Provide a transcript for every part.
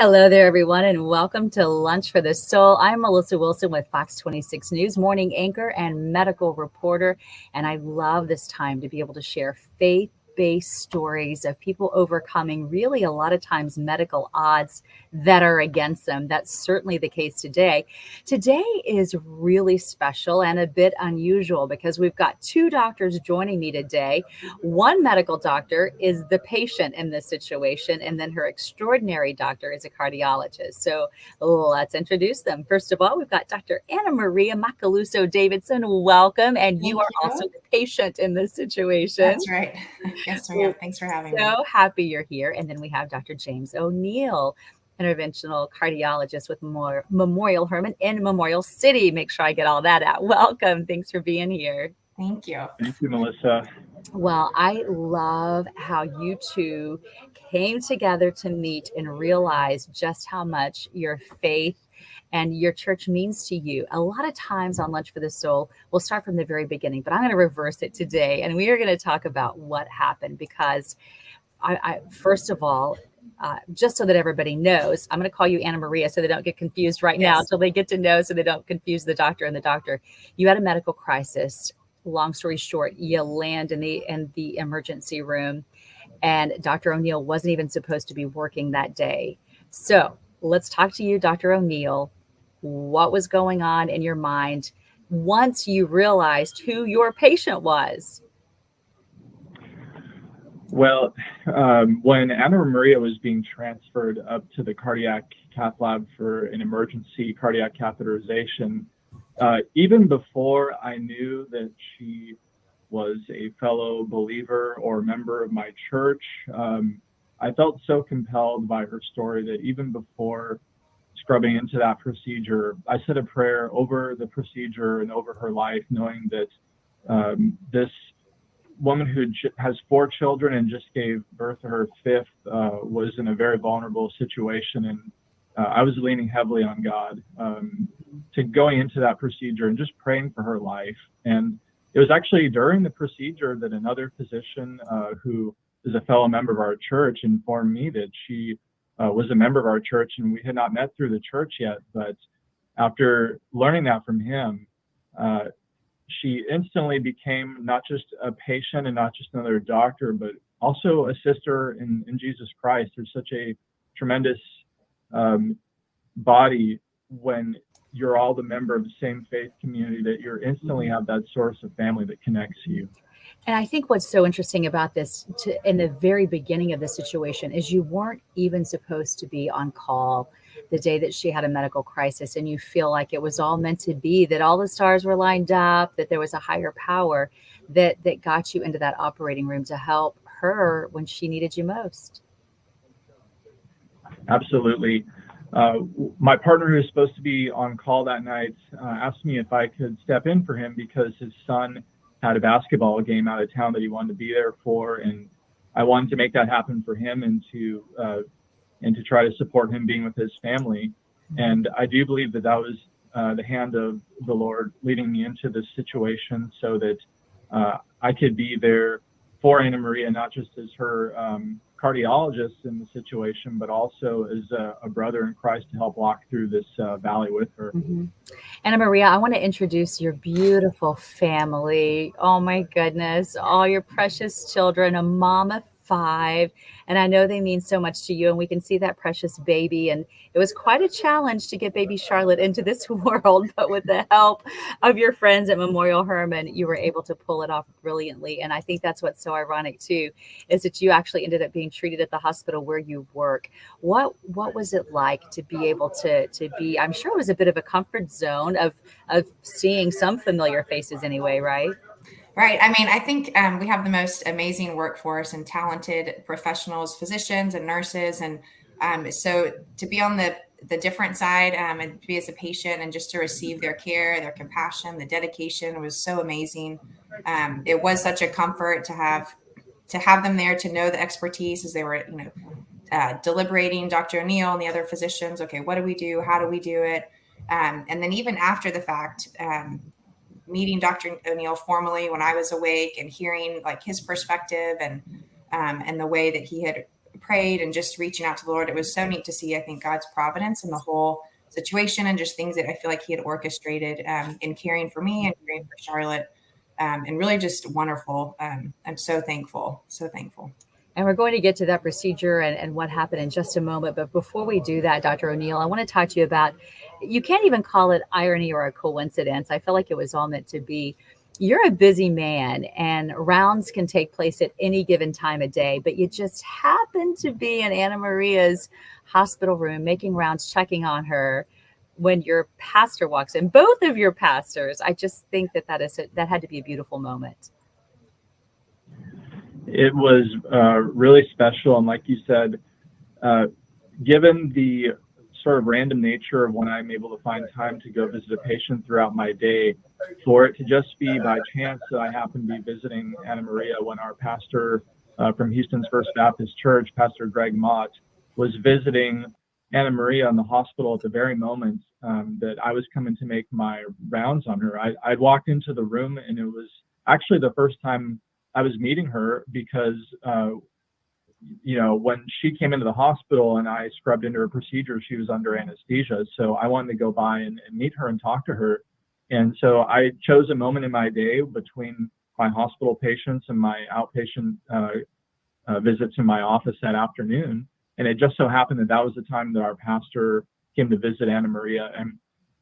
Hello there, everyone, and welcome to Lunch for the Soul. I'm Melissa Wilson with Fox 26 News, morning anchor and medical reporter. And I love this time to be able to share faith-based stories of people overcoming really a lot of times medical odds that are against them. That's certainly the case today. Today is really special and a bit unusual because we've got two doctors joining me today. One medical doctor is the patient in this situation, and then her extraordinary doctor is a cardiologist. So let's introduce them. First of all, we've got Dr. Anna Maria Macaluso Davidson. Welcome. And you Thank are you. also the patient in this situation. That's right. Yes, ma'am. Thanks for having me. So happy you're here. And then we have Dr. James O'Neill, interventional cardiologist with Memorial Hermann in Memorial City. Make sure I get all that out. Welcome. Thanks for being here. Thank you. Thank you, Melissa. Well, I love how you two came together to meet and realize just how much your faith and your church means to you. A lot of times on Lunch for the Soul, we'll start from the very beginning, but I'm going to reverse it today. And we are going to talk about what happened because I first of all, just so that everybody knows, I'm going to call you Anna Maria so they don't get confused right now until they get to know so they don't confuse the doctor and the doctor. You had a medical crisis. Long story short, you land in the emergency room, and Dr. O'Neill wasn't even supposed to be working that day. So let's talk to you, Dr. O'Neill. What was going on in your mind once you realized who your patient was? Well, when Anna Maria was being transferred up to the cardiac cath lab for an emergency cardiac catheterization, even before I knew that she was a fellow believer or member of my church, I felt so compelled by her story that even before scrubbing into that procedure, I said a prayer over the procedure and over her life, knowing that this woman who has 4 children and just gave birth to her 5th was in a very vulnerable situation. And I was leaning heavily on God to going into that procedure and just praying for her life. And it was actually during the procedure that another physician who is a fellow member of our church informed me that she was a member of our church, and we had not met through the church yet. But after learning that from him, she instantly became not just a patient and not just another doctor, but also a sister in Jesus Christ. There's such a tremendous body when you're all the member of the same faith community that you instantly have that source of family that connects you. And I think what's so interesting about this in the very beginning of the situation is you weren't even supposed to be on call the day that she had a medical crisis, and you feel like it was all meant to be, that all the stars were lined up, that there was a higher power that got you into that operating room to help her when she needed you most. Absolutely. My partner, who was supposed to be on call that night, asked me if I could step in for him because his son had a basketball game out of town that he wanted to be there for, and I wanted to make that happen for him and to try to support him being with his family. And I do believe that was the hand of the Lord leading me into this situation so that I could be there for Anna Maria, not just as her cardiologist in the situation, but also as a brother in Christ to help walk through this valley with her. Mm-hmm. Anna Maria, I want to introduce your beautiful family. Oh my goodness, all your precious children, a mom of 5. And I know they mean so much to you, and we can see that precious baby. And it was quite a challenge to get baby Charlotte into this world, but with the help of your friends at Memorial Hermann, you were able to pull it off brilliantly. And I think that's what's so ironic too, is that you actually ended up being treated at the hospital where you work. What was it like to be able to be, I'm sure it was a bit of a comfort zone of seeing some familiar faces anyway, right? Right. I mean, I think we have the most amazing workforce and talented professionals, physicians and nurses. And so to be on the different side and to be as a patient and just to receive their care, their compassion, the dedication was so amazing. It was such a comfort to have them there, to know the expertise as they were, deliberating, Dr. O'Neill and the other physicians. Okay, what do we do? How do we do it? And then even after the fact, meeting Dr. O'Neill formally when I was awake and hearing like his perspective and the way that he had prayed and just reaching out to the Lord. It was so neat to see, I think, God's providence in the whole situation and just things that I feel like he had orchestrated in caring for me and caring for Charlotte, and really just wonderful. I'm so thankful, so thankful. And we're going to get to that procedure and what happened in just a moment. But before we do that, Dr. O'Neill, I want to talk to you about, you can't even call it irony or a coincidence. I feel like it was all meant to be. You're a busy man and rounds can take place at any given time of day, but you just happen to be in Anna Maria's hospital room, making rounds, checking on her when your pastor walks in, both of your pastors. I just think that had to be a beautiful moment. It was really special. And like you said, given the sort of random nature of when I'm able to find time to go visit a patient throughout my day, for it to just be by chance that I happen to be visiting Anna Maria when our pastor from Houston's First Baptist Church, Pastor Greg Mott, was visiting Anna Maria in the hospital at the very moment that I was coming to make my rounds on her. I'd walked into the room, and it was actually the first time I was meeting her because, when she came into the hospital and I scrubbed into her procedure, she was under anesthesia. So I wanted to go by and meet her and talk to her. And so I chose a moment in my day between my hospital patients and my outpatient visits in my office that afternoon. And it just so happened that was the time that our pastor came to visit Anna Maria. And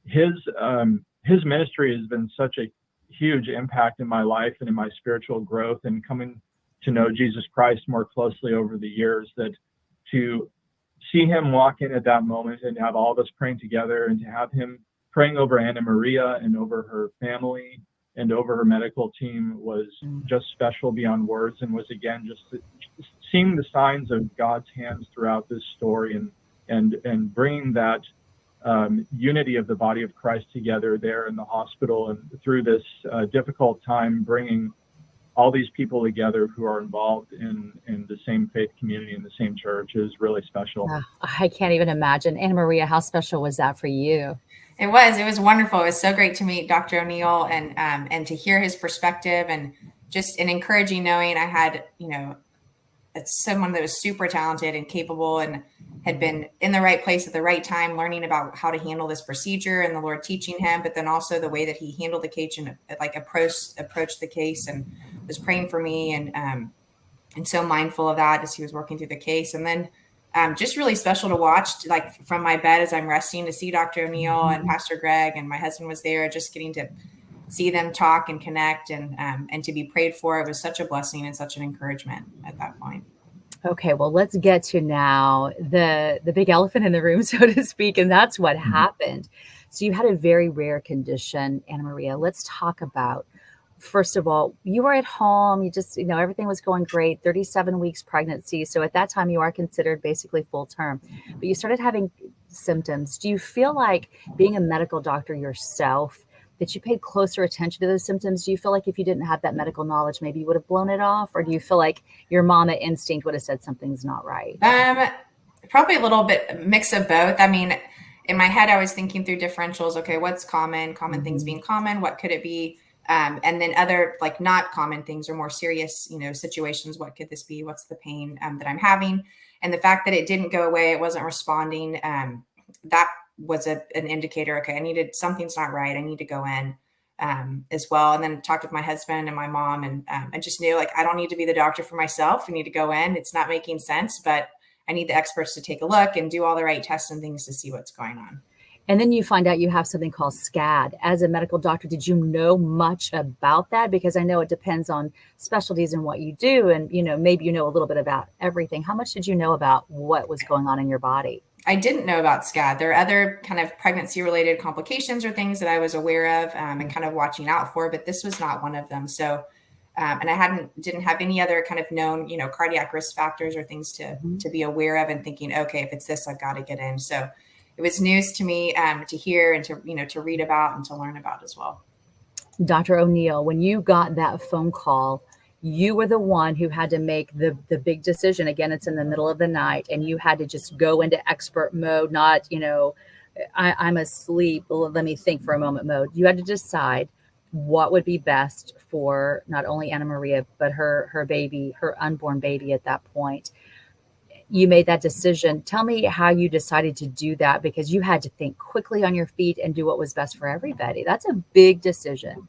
his ministry has been such a huge impact in my life and in my spiritual growth and coming to know Jesus Christ more closely over the years, that to see him walk in at that moment and have all of us praying together and to have him praying over Anna Maria and over her family and over her medical team was just special beyond words, and was again just seeing the signs of God's hands throughout this story and bringing that unity of the body of Christ together there in the hospital, and through this difficult time, bringing all these people together who are involved in the same faith community in the same church is really special. I can't even imagine. Anna Maria, how special was that for you? It was wonderful. It was so great to meet Dr. O'Neill and to hear his perspective, and just an encouraging knowing I had, it's someone that was super talented and capable and had been in the right place at the right time, learning about how to handle this procedure and the Lord teaching him, but then also the way that he handled the case and approached the case and was praying for me and so mindful of that as he was working through the case. And then just really special to watch, like from my bed as I'm resting, to see Dr. O'Neill and Pastor Greg, and my husband was there, just getting to see them talk and connect and to be prayed for. It was such a blessing and such an encouragement at that point. Okay, well, let's get to now the big elephant in the room, so to speak, and that's what happened. So you had a very rare condition, Anna Maria. Let's talk about, first of all, you were at home. You just, everything was going great, 37 weeks pregnancy. So at that time, you are considered basically full term. But you started having symptoms. Do you feel like, being a medical doctor yourself, that you paid closer attention to those symptoms? Do you feel like if you didn't have that medical knowledge, maybe you would have blown it off? Or do you feel like your mama instinct would have said something's not right? Probably a little bit mix of both. I mean, in my head, I was thinking through differentials. Okay, what's common things being common? What could it be? And then other like not common things or more serious, situations. What could this be? What's the pain that I'm having? And the fact that it didn't go away, it wasn't responding. That was an indicator. Okay, something's not right. I need to go in as well. And then talked with my husband and my mom, and I just knew, like, I don't need to be the doctor for myself. I need to go in. It's not making sense, but I need the experts to take a look and do all the right tests and things to see what's going on. And then you find out you have something called SCAD. As a medical doctor, did you know much about that? Because I know it depends on specialties and what you do. And, maybe you know a little bit about everything. How much did you know about what was going on in your body? I didn't know about SCAD. There are other kind of pregnancy-related complications or things that I was aware of and kind of watching out for, but this was not one of them. So, and I didn't have any other kind of known, cardiac risk factors or things to be aware of, and thinking, okay, if it's this, I've got to get in. So it was news to me to hear and to read about and to learn about as well. Dr. O'Neill, when you got that phone call, you were the one who had to make the big decision. Again, it's in the middle of the night, and you had to just go into expert mode, not, I'm asleep, let me think for a moment mode. You had to decide what would be best for not only Anna Maria, but her baby, her unborn baby at that point. you made that decision. Tell me how you decided to do that, because you had to think quickly on your feet and do what was best for everybody. That's a big decision.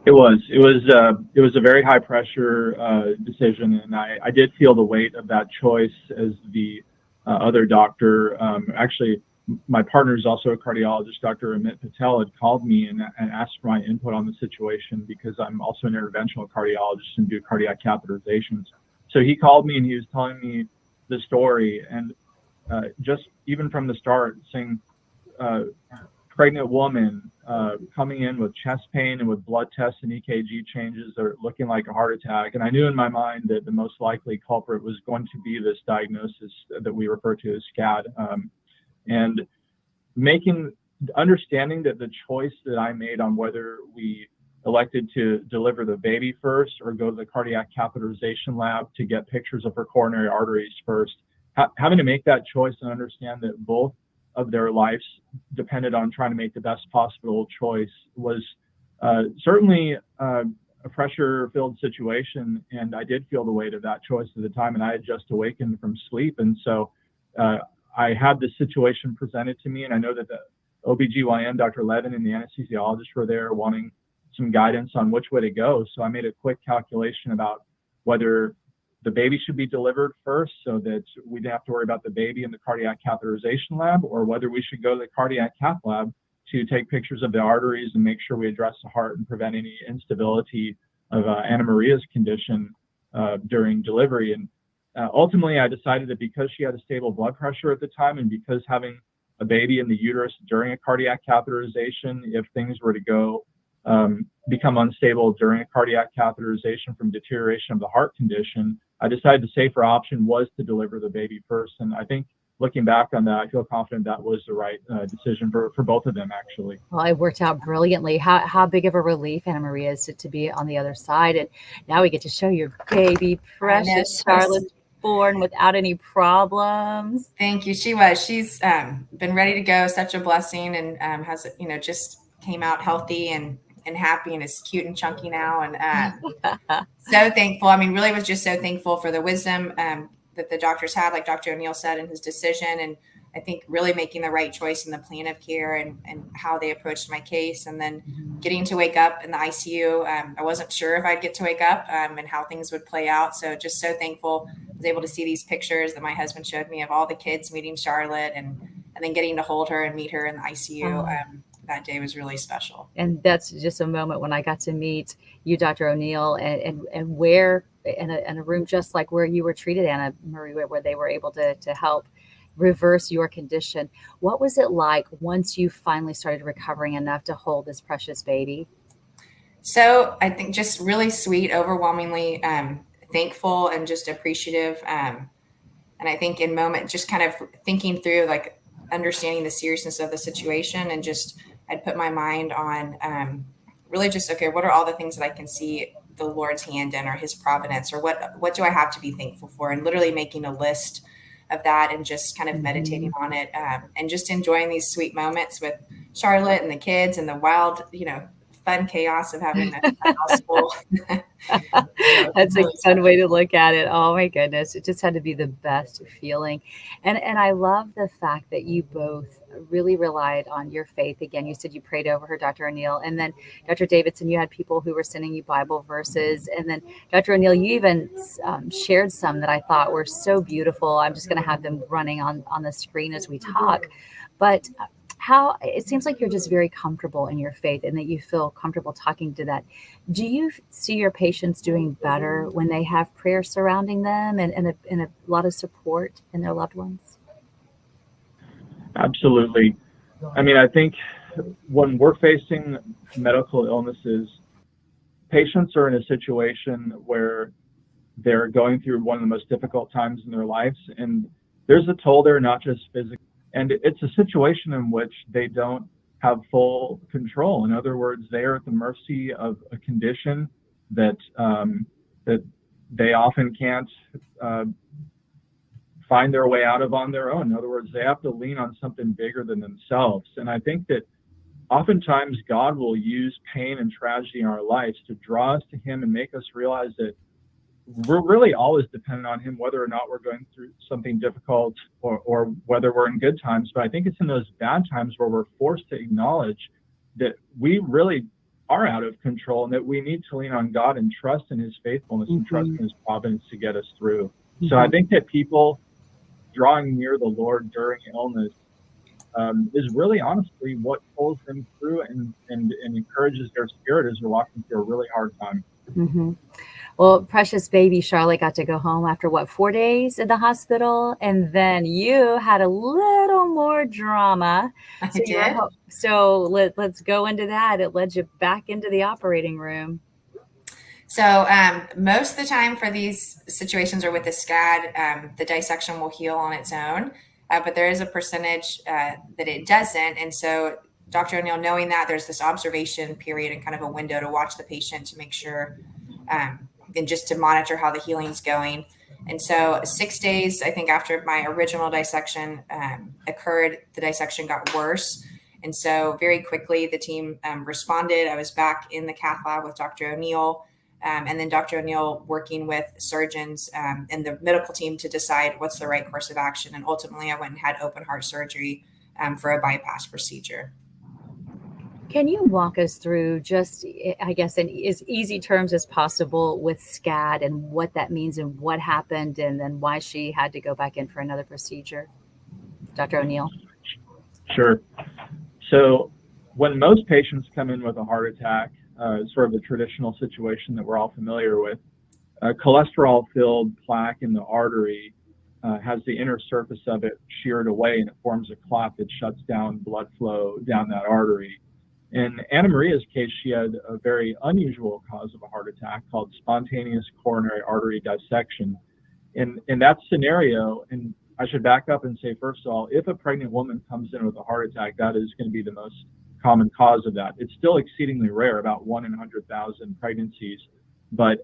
It was a very high pressure decision, and I did feel the weight of that choice as the other doctor. Actually, my partner is also a cardiologist, Dr. Amit Patel, had called me and asked for my input on the situation because I'm also an interventional cardiologist and do cardiac catheterizations. So he called me and he was telling me the story, and just even from the start, saying, pregnant woman coming in with chest pain and with blood tests and EKG changes that are looking like a heart attack. And I knew in my mind that the most likely culprit was going to be this diagnosis that we refer to as SCAD. And understanding that the choice that I made on whether we elected to deliver the baby first or go to the cardiac catheterization lab to get pictures of her coronary arteries first, having to make that choice and understand that both of their lives depended on trying to make the best possible choice was certainly a pressure-filled situation, and I did feel the weight of that choice at the time, and I had just awakened from sleep, and so I had this situation presented to me, and I know that the OBGYN, Dr. Levin, and the anesthesiologist were there wanting some guidance on which way to go, so I made a quick calculation about whether the baby should be delivered first so that we'd have to worry about the baby in the cardiac catheterization lab, or whether we should go to the cardiac cath lab to take pictures of the arteries and make sure we address the heart and prevent any instability of Anna Maria's condition during delivery. And ultimately, I decided that because she had a stable blood pressure at the time, and because having a baby in the uterus during a cardiac catheterization, if things were to go become unstable during a cardiac catheterization from deterioration of the heart condition, I decided the safer option was to deliver the baby first. And I think looking back on that, I feel confident that was the right decision for both of them, actually. Well, it worked out brilliantly. How big of a relief, Anna Maria, is to be on the other side. And now we get to show your baby, precious Charlotte, born without any problems. Thank you. She's been ready to go. Such a blessing, and has, just came out healthy and happy, and is cute and chunky now. And so thankful. I mean, really was just so thankful for the wisdom that the doctors had, like Dr. O'Neill said in his decision. And I think really making the right choice in the plan of care and how they approached my case. And then getting to wake up in the ICU. I wasn't sure if I'd get to wake up and how things would play out. So just so thankful. I was able to see these pictures that my husband showed me of all the kids meeting Charlotte, and then getting to hold her and meet her in the ICU. That day was really special. And that's just a moment when I got to meet you, Dr. O'Neill, and where in a room just like where you were treated, Anna Maria, where they were able to help reverse your condition. What was it like once you finally started recovering enough to hold this precious baby? So I think just really sweet, overwhelmingly thankful, and just appreciative. And I think in moment, just kind of thinking through, like, understanding the seriousness of the situation, and just I'd put my mind on really just, okay, what are all the things that I can see the Lord's hand in, or his providence, or what do I have to be thankful for? And literally making a list of that, and just kind of meditating on it, and just enjoying these sweet moments with Charlotte and the kids, and the wild, fun chaos of having a house full. That's a fun way to look at it. Oh my goodness. It just had to be the best feeling. And I love the fact that you both really relied on your faith. Again, you said you prayed over her, Dr. O'Neill, and then Dr. Davidson, you had people who were sending you Bible verses. And then Dr. O'Neill, you even shared some that I thought were so beautiful. I'm just going to have them running on the screen as we talk. But how it seems like you're just very comfortable in your faith, and that you feel comfortable talking to that. Do you see your patients doing better when they have prayer surrounding them and a lot of support in their loved ones? Absolutely. I mean, I think when we're facing medical illnesses, patients are in a situation where they're going through one of the most difficult times in their lives, and there's a toll there, not just physically. And it's a situation in which they don't have full control. In other words, they are at the mercy of a condition that that they often can't find their way out of on their own. In other words, they have to lean on something bigger than themselves. And I think that oftentimes God will use pain and tragedy in our lives to draw us to him and make us realize that we're really always dependent on him, whether or not we're going through something difficult or whether we're in good times. But I think it's in those bad times where we're forced to acknowledge that we really are out of control and that we need to lean on God and trust in his faithfulness and trust in his providence to get us through. So I think that people drawing near the Lord during illness is really honestly what pulls them through and encourages their spirit as they're walking through a really hard time. Well, precious baby Charlotte got to go home after 4 days in the hospital, and then you had a little more drama. I did. So let's go into that. It led you back into the operating room. So most of the time for these situations or with the SCAD, the dissection will heal on its own, but there is a percentage that it doesn't. And so Dr. O'Neill, knowing that, there's this observation period and kind of a window to watch the patient to make sure and just to monitor how the healing is going. And so 6 days, I think, after my original dissection occurred, the dissection got worse. And so very quickly, the team responded. I was back in the cath lab with Dr. O'Neill, and then Dr. O'Neill working with surgeons and the medical team to decide what's the right course of action. And ultimately, I went and had open heart surgery for a bypass procedure. Can you walk us through just, I guess, in as easy terms as possible with SCAD and what that means and what happened and then why she had to go back in for another procedure? Dr. O'Neill? Sure. So when most patients come in with a heart attack, sort of the traditional situation that we're all familiar with, cholesterol-filled plaque in the artery has the inner surface of it sheared away, and it forms a clot that shuts down blood flow down that artery. In Anna Maria's case, she had a very unusual cause of a heart attack called spontaneous coronary artery dissection. In that scenario, and I should back up and say, first of all, if a pregnant woman comes in with a heart attack, that is going to be the most common cause of that. It's still exceedingly rare, about 1 in 100,000 pregnancies. But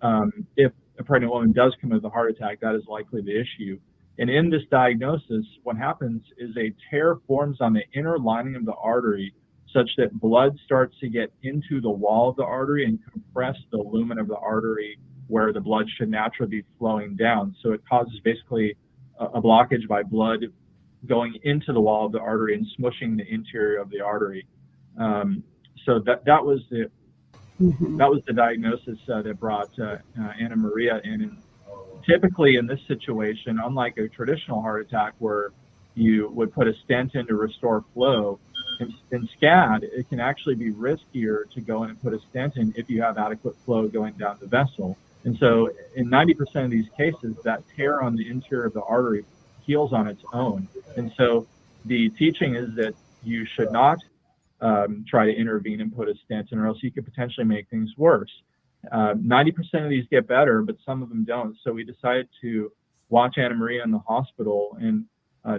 if a pregnant woman does come with a heart attack, that is likely the issue. And in this diagnosis, what happens is a tear forms on the inner lining of the artery such that blood starts to get into the wall of the artery and compress the lumen of the artery where the blood should naturally be flowing down. So it causes basically a blockage by blood going into the wall of the artery and smushing the interior of the artery. So that was the diagnosis that brought Anna Maria in. And typically in this situation, unlike a traditional heart attack where you would put a stent in to restore flow, in SCAD, it can actually be riskier to go in and put a stent in if you have adequate flow going down the vessel. And so in 90% of these cases, that tear on the interior of the artery heals on its own. And so the teaching is that you should not try to intervene and put a stent in, or else you could potentially make things worse. 90% of these get better, but some of them don't. So we decided to watch Anna Maria in the hospital, and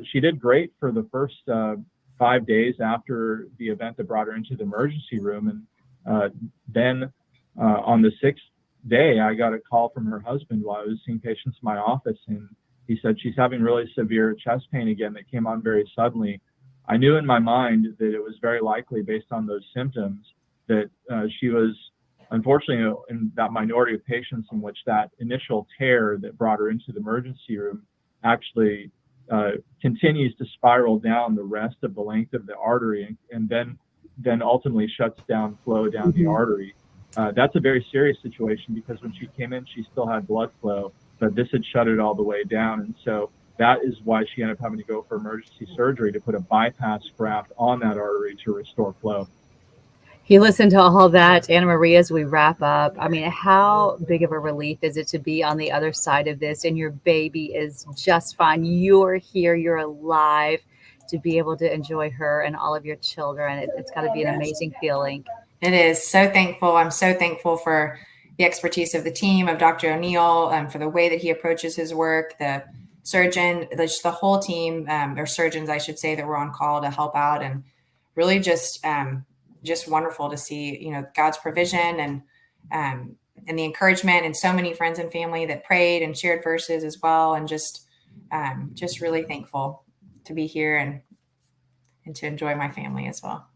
she did great for the first 5 days after the event that brought her into the emergency room. And then on the 6th day, I got a call from her husband while I was seeing patients in my office, and he said she's having really severe chest pain again that came on very suddenly. I knew in my mind that it was very likely, based on those symptoms, that she was unfortunately in that minority of patients in which that initial tear that brought her into the emergency room actually continues to spiral down the rest of the length of the artery and then ultimately shuts down flow down the artery. That's a very serious situation because when she came in, she still had blood flow, but this had shut it all the way down. And so that is why she ended up having to go for emergency surgery to put a bypass graft on that artery to restore flow. You listen to all that, Anna Maria, as we wrap up. I mean, how big of a relief is it to be on the other side of this and your baby is just fine? You're here, you're alive, to be able to enjoy her and all of your children. It's got to be an amazing feeling. It is. So thankful. I'm so thankful for the expertise of the team, of Dr. O'Neill, for the way that he approaches his work, the surgeon, the whole team, or surgeons, I should say, that were on call to help out, and really just wonderful to see, God's provision and the encouragement, and so many friends and family that prayed and shared verses as well. And just really thankful to be here and to enjoy my family as well.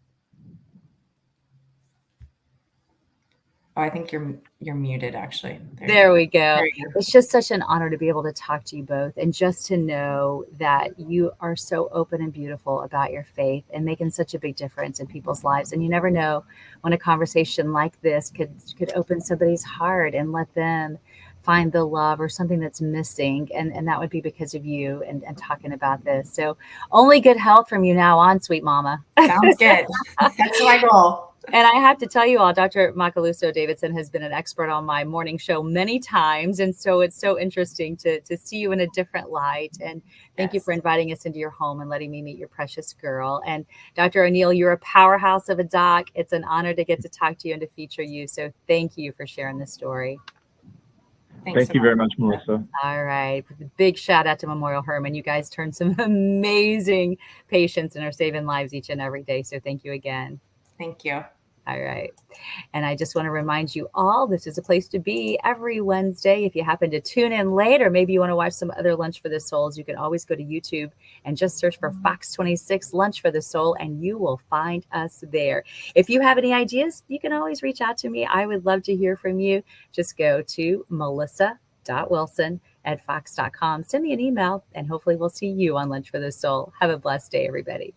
Oh, I think you're muted actually. There we go. There you go. It's just such an honor to be able to talk to you both and just to know that you are so open and beautiful about your faith and making such a big difference in people's lives. And you never know when a conversation like this could open somebody's heart and let them find the love or something that's missing. And that would be because of you and talking about this. So only good health from you now on, sweet mama. Sounds good. That's my goal. And I have to tell you all, Dr. Macaluso Davidson has been an expert on my morning show many times. And so it's so interesting to see you in a different light. And thank you for inviting us into your home and letting me meet your precious girl. And Dr. O'Neill, you're a powerhouse of a doc. It's an honor to get to talk to you and to feature you. So thank you for sharing this story. Thank you very much, Melissa. All right. Big shout out to Memorial Hermann. You guys turn some amazing patients and are saving lives each and every day. So thank you again. Thank you. All right. And I just want to remind you all, this is a place to be every Wednesday. If you happen to tune in late, or maybe you want to watch some other Lunch for the Souls, you can always go to YouTube and just search for Fox 26 Lunch for the Soul, and you will find us there. If you have any ideas, you can always reach out to me. I would love to hear from you. Just go to melissa.wilson@fox.com. Send me an email, and hopefully we'll see you on Lunch for the Soul. Have a blessed day, everybody.